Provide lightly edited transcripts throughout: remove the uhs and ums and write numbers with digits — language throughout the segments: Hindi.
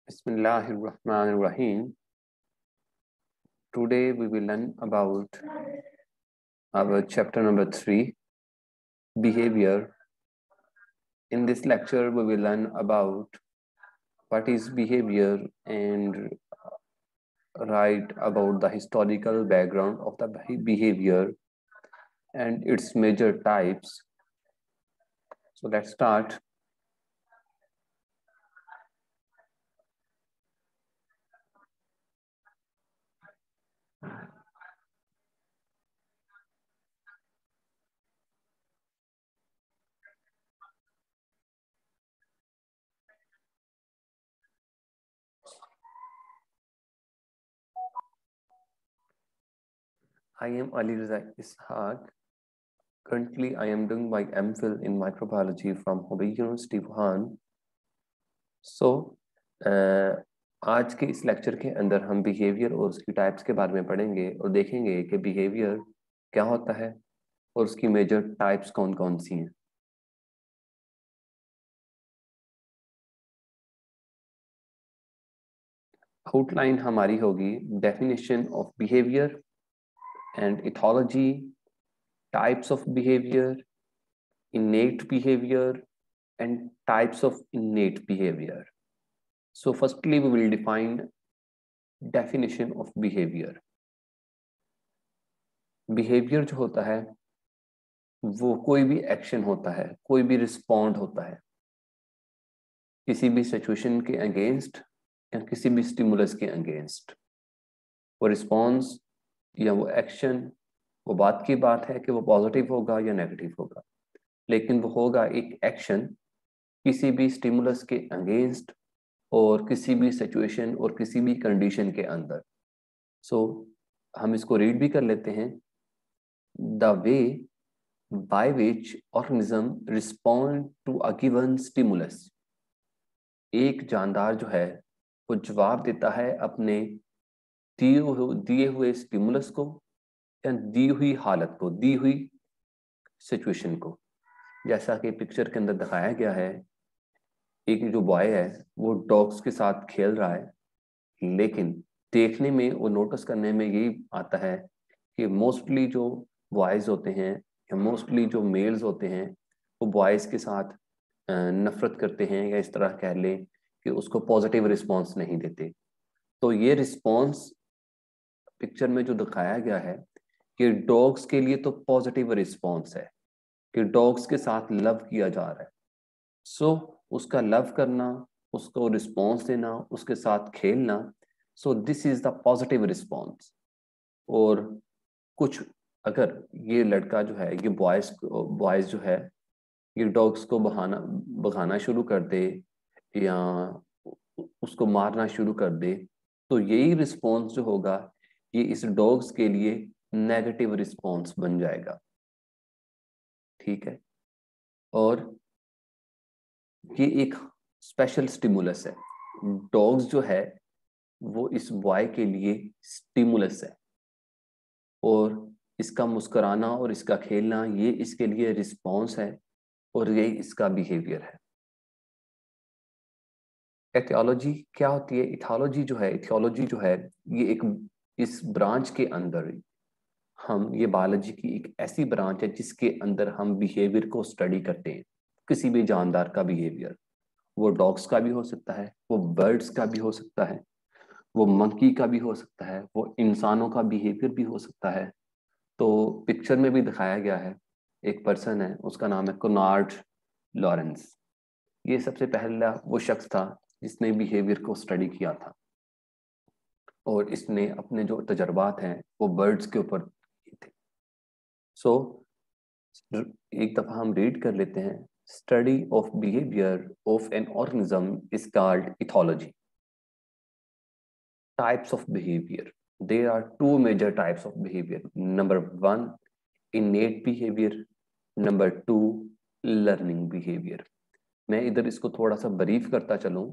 Bismillahirrahmanirrahim. Today we will learn about our chapter number 3, behavior. In this lecture, we will learn about what is behavior and write about the historical background of the behavior and its major types. So let's start. I am Ali Raza Ishaq. Currently, I am doing my MPhil in microbiology from Hubei University, Wuhan. So, आज के इस लेक्चर के अंदर हम बिहेवियर और उसकी टाइप्स के बारे में पढ़ेंगे और देखेंगे कि बिहेवियर क्या होता है और उसकी मेजर टाइप्स कौन कौन सी हैं। आउटलाइन हमारी होगी definition of behaviour and ethology, types of behaviour, innate behavior and types of innate behavior. So firstly we will define definition of behavior. Behavior जो होता है वो कोई भी एक्शन होता है, कोई भी रिस्पॉन्ड होता है किसी भी सिचुएशन के अगेंस्ट या किसी भी स्टिमुलस के अगेंस्ट। वो रिस्पॉन्स या वो एक्शन, वो बात की बात है कि वो पॉजिटिव होगा या नेगेटिव होगा, लेकिन वो होगा एक एक्शन किसी भी स्टिमुलस के अगेंस्ट और किसी भी सिचुएशन और किसी भी कंडीशन के अंदर। सो हम इसको रीड भी कर लेते हैं। The way by which organism respond to a given stimulus. एक जानदार जो है वो जवाब देता है अपने दिए हुए स्टिमुलस को या दी हुई हालत को, दी हुई सिचुएशन को। जैसा कि पिक्चर के अंदर दिखाया गया है, एक जो बॉय है वो डॉग्स के साथ खेल रहा है, लेकिन देखने में और नोटिस करने में यही आता है कि मोस्टली जो बॉयज होते हैं या मोस्टली जो मेल्स होते हैं वो बॉयज के साथ नफरत करते हैं, या इस तरह कह लें कि उसको पॉजिटिव रिस्पॉन्स नहीं देते। तो ये रिस्पॉन्स पिक्चर में जो दिखाया गया है कि डॉग्स के लिए तो पॉजिटिव रिस्पॉन्स है कि डॉग्स के साथ लव किया जा रहा है। सो उसका लव करना, उसको रिस्पॉन्स देना, उसके साथ खेलना, so this is the positive response. और कुछ अगर ये लड़का जो है, ये बॉयज जो है ये डॉग्स को भगाना शुरू कर दे या उसको मारना शुरू कर दे, तो यही रिस्पॉन्स जो होगा ये इस डॉग्स के लिए नेगेटिव रिस्पॉन्स बन जाएगा। ठीक है, और ये एक स्पेशल स्टिमुलस है। डॉग्स जो है वो इस बॉय के लिए स्टिमुलस है, और इसका मुस्कुराना और इसका खेलना ये इसके लिए रिस्पॉन्स है, और ये इसका बिहेवियर है। एथियोलॉजी क्या होती है? इथियोलॉजी जो है ये एक इस ब्रांच के अंदर हम, ये बायोलॉजी की एक ऐसी ब्रांच है जिसके अंदर हम बिहेवियर को स्टडी करते हैं। किसी भी जानदार का बिहेवियर, वो डॉग्स का भी हो सकता है, वो बर्ड्स का भी हो सकता है, वो मंकी का भी हो सकता है, वो इंसानों का बिहेवियर भी हो सकता है। तो पिक्चर में भी दिखाया गया है, एक पर्सन है उसका नाम है कोनार्ड लॉरेंस। ये सबसे पहला वो शख्स था जिसने बिहेवियर को स्टडी किया था, और इसने अपने जो तजर्बात हैं वो बर्ड्स के ऊपर किए थे। सो एक दफा हम रीड कर लेते हैं। Study of behaviour of an organism is called ethology. Types of behavior. There are two major types of behavior. Number one, innate behavior. Number two, learning behavior. मैं इधर इसको थोड़ा सा ब्रीफ करता चलूं।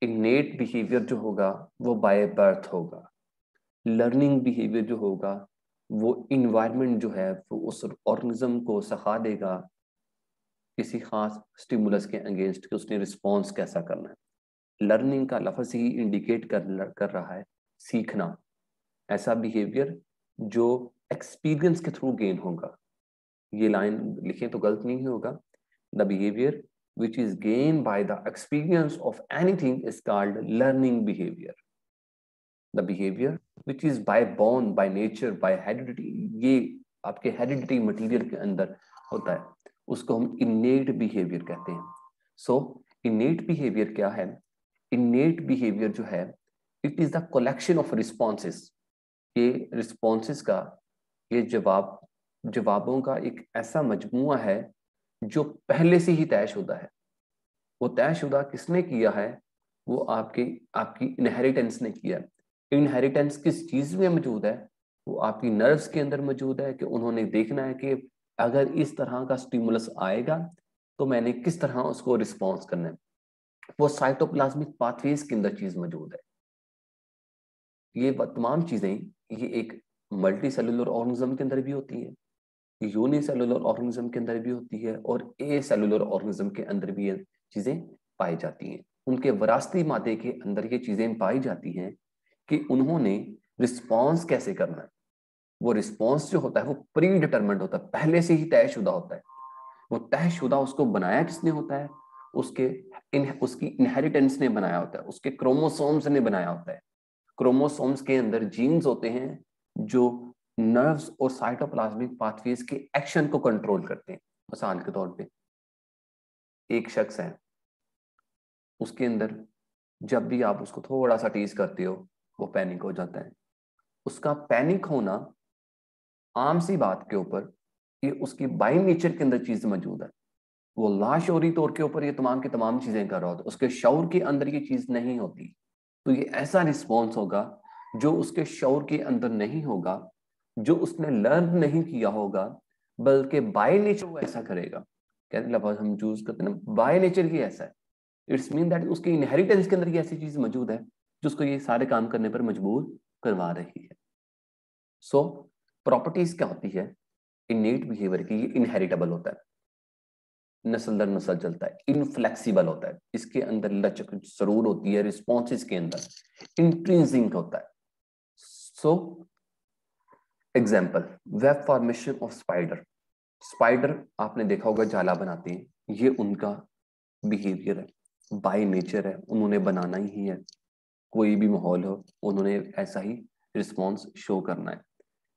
innate behavior जो होगा वो बाय बर्थ होगा। लर्निंग बिहेवियर जो होगा वो इन्वायरमेंट जो है वो उस ऑर्गेनिज्म को सिखा देगा किसी खास स्टिमुलस के अगेंस्ट कि उसने रिस्पॉन्स कैसा करना है। लर्निंग का लफ्ज़ ही इंडिकेट कर रहा है सीखना, ऐसा बिहेवियर जो एक्सपीरियंस के थ्रू गेन होगा। ये लाइन लिखें तो गलत नहीं होगा। The behaviour which is gained by the experience of anything is called learning behavior. The behavior which is by born, by nature, by heredity, ये आपके heredity material के अंदर होता है, उसको हम innate behavior कहते हैं। So innate behavior क्या है? Innate behavior जो है, it is the collection of responses. ये responses का, ये जवाबों का एक ऐसा मजमुआ है जो पहले से ही तयशुदा है। वो तयशुदा किसने किया है? वो आपकी इनहेरिटेंस ने किया। इनहेरिटेंस किस चीज में मौजूद है? वो आपकी नर्व्स के अंदर मौजूद है कि उन्होंने देखना है कि अगर इस तरह का स्टिमुलस आएगा तो मैंने किस तरह उसको रिस्पॉन्स करना है। वो साइटोप्लाज्मिक पाथवेज के अंदर चीज मौजूद है। ये तमाम चीजें ये एक मल्टी सेलुलर ऑर्गेनिज्म के अंदर भी होती है, यूनिसेलुलर ऑर्गेनिज्म के अंदर भी होती है, और ए सेलुलर ऑर्गेनिज्म के अंदर भी ये चीजें पाई जाती हैं। उनके विरासती मादे के अंदर ये चीजें पाई जाती हैं कि उन्होंने रिस्पॉन्स कैसे करना है। वो रिस्पॉन्स जो होता है वो प्री डिटरमेंट होता है, पहले से ही तयशुदा होता है। वो तयशुदा उसको बनाया किसने होता है? उसकी इनहेरिटेंस ने बनाया होता है, उसके क्रोमोसोम्स ने बनाया होता है। क्रोमोसोम्स के अंदर जीन्स होते हैं जो नर्व्स और साइटोप्लाज्मिक पाथवेज के एक्शन को कंट्रोल करते हैं। मिसाल के तौर पे एक शख्स है, उसके अंदर जब भी आप उसको थोड़ा सा टीज करते हो वो पैनिक हो जाता है। उसका पैनिक होना आम सी बात के ऊपर ये उसकी बाय नेचर के अंदर चीज मौजूद है। वो लाशौरी तौर के ऊपर ये तमाम की तमाम चीजें कर रहा होता है, उसके शऊर के अंदर ये चीज नहीं होती। तो ये ऐसा रिस्पॉन्स होगा जो उसके शऊर के अंदर नहीं होगा, जो उसने लर्न नहीं किया होगा, बल्कि बाय नेचर वो ऐसा करेगा। कहते लफ्ज हम चूज करते हैं ना, बाय नेचर ही ऐसा है। इट्स मीन दैट उसके इनहेरिटेंस के अंदर ये ऐसी चीज मौजूद है जो उसको ये सारे काम करने पर मजबूर करवा रही है। सो प्रॉपर्टीज क्या होती है इननेट बिहेवियर की? ये इनहेरिटेबल होता है, नस्ल दर नस्ल चलता है, इनफ्लेक्सिबल होता है, इसके अंदर लचक जरूर होती है, रिस्पॉन्सेज के अंदर इंट्रिंसिक होता है। So example, web formation of spider. Spider आपने देखा होगा जाला बनाते हैं, ये उनका बिहेवियर है, बाय नेचर है, उन्होंने बनाना ही है। कोई भी माहौल हो उन्होंने ऐसा ही रिस्पॉन्स शो करना है।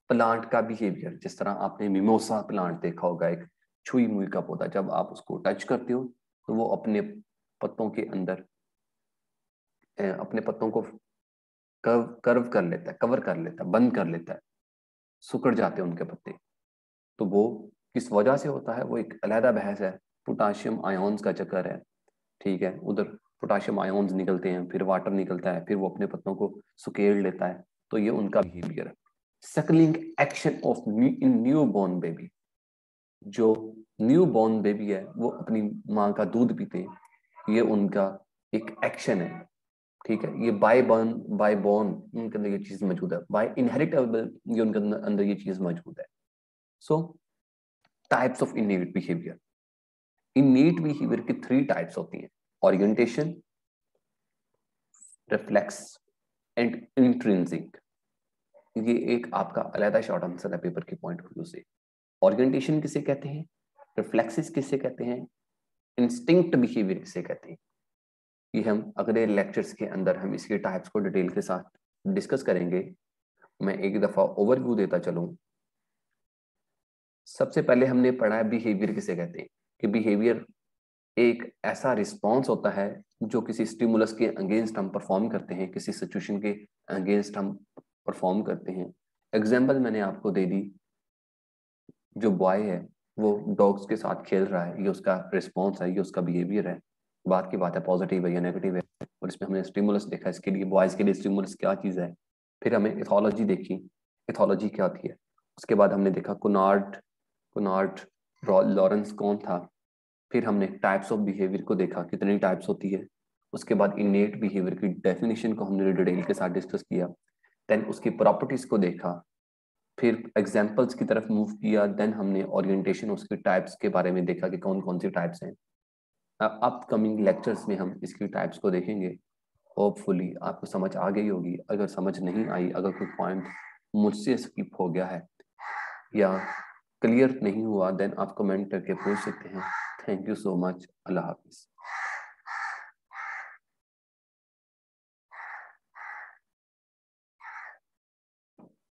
प्लांट का बिहेवियर, जिस तरह आपने मिमोसा प्लांट देखा होगा, एक छुई मुई का पौधा, जब आप उसको टच करते हो तो वो अपने पत्तों के अंदर अपने पत्तों को कर्व कर लेता है, कवर कर लेता है, बंद कर लेता है, सुकड़ जाते हैं उनके पत्ते। तो वो किस वजह से होता है वो एक अलहदा बहस है। पोटाशियम आयोन्स का चक्कर है, ठीक है, उधर पोटाशियम आयोन्स निकलते हैं, फिर वाटर निकलता है, फिर वो अपने पत्तों को सुकेड़ लेता है। तो ये उनका बिहेवियर है। Suckling action of in new born baby, जो न्यू बॉर्न बेबी है वो अपनी माँ का दूध पीते हैं, ये उनका एक एक्शन है, ठीक है। ये बाय बॉर्न उनके अंदर ये चीज मौजूद है, बाय इनहेरिटेबल ये उनके अंदर ये चीज मौजूद है। सो types of innate behaviour. Innate behaviour की 3 टाइप्स होती हैं, ओरिएंटेशन, रिफ्लेक्स एंड इंट्रिंसिक। ये एक आपका अलग शॉर्ट आंसर है पेपर के पॉइंट ऑफ व्यू से। ओरिएंटेशन किसे कहते हैं, रिफ्लेक्सेस किसे कहते हैं, इंस्टिंक्ट बिहेवियर किसे कहते हैं, ये हम अगले लेक्चर्स के अंदर हम इसके टाइप्स को डिटेल के साथ डिस्कस करेंगे। मैं एक दफा ओवरव्यू देता चलूं। सबसे पहले हमने पढ़ा है बिहेवियर किसे कहते हैं, कि बिहेवियर एक ऐसा रिस्पॉन्स होता है जो किसी स्टिमुलस के अगेंस्ट हम परफॉर्म करते हैं, किसी सिचुएशन के अगेंस्ट हम परफॉर्म करते हैं। एग्जाम्पल मैंने आपको दे दी, जो बॉय है वो डॉग्स के साथ खेल रहा है, ये उसका रिस्पॉन्स है, ये उसका बिहेवियर है। बात की बात है पॉजिटिव है या नेगेटिव है, और इसमें हमने स्टिमुलस देखा, इसके लिए बॉयज के लिए स्टिमुलस क्या चीज़ है। फिर हमें इथोलॉजी देखी, इथोलॉजी क्या होती है। उसके बाद हमने देखा कुनार्ड लॉरेंस कौन था। फिर हमने टाइप्स ऑफ बिहेवियर को देखा, कितनी टाइप्स होती है। उसके बाद इनेट बिहेवियर की डेफिनेशन को हमने डिटेल के साथ डिस्कस किया। देन उसकी प्रॉपर्टीज को देखा, फिर एग्जाम्पल्स की तरफ मूव किया। देन हमने ओरिएंटेशन, उसकी टाइप्स के बारे में देखा कि कौन कौन सी टाइप्स हैं। अपकमिंग लेक्चर्स में हम इसकी टाइप्स को देखेंगे होपफुली आपको समझ आ गई होगी। अगर समझ नहीं आई, अगर कोई पॉइंट मुझसे स्किप हो गया है या क्लियर नहीं हुआ, देन आप कमेंट करके पूछ सकते हैं। Thank you so much. अल्लाह हाफिज़।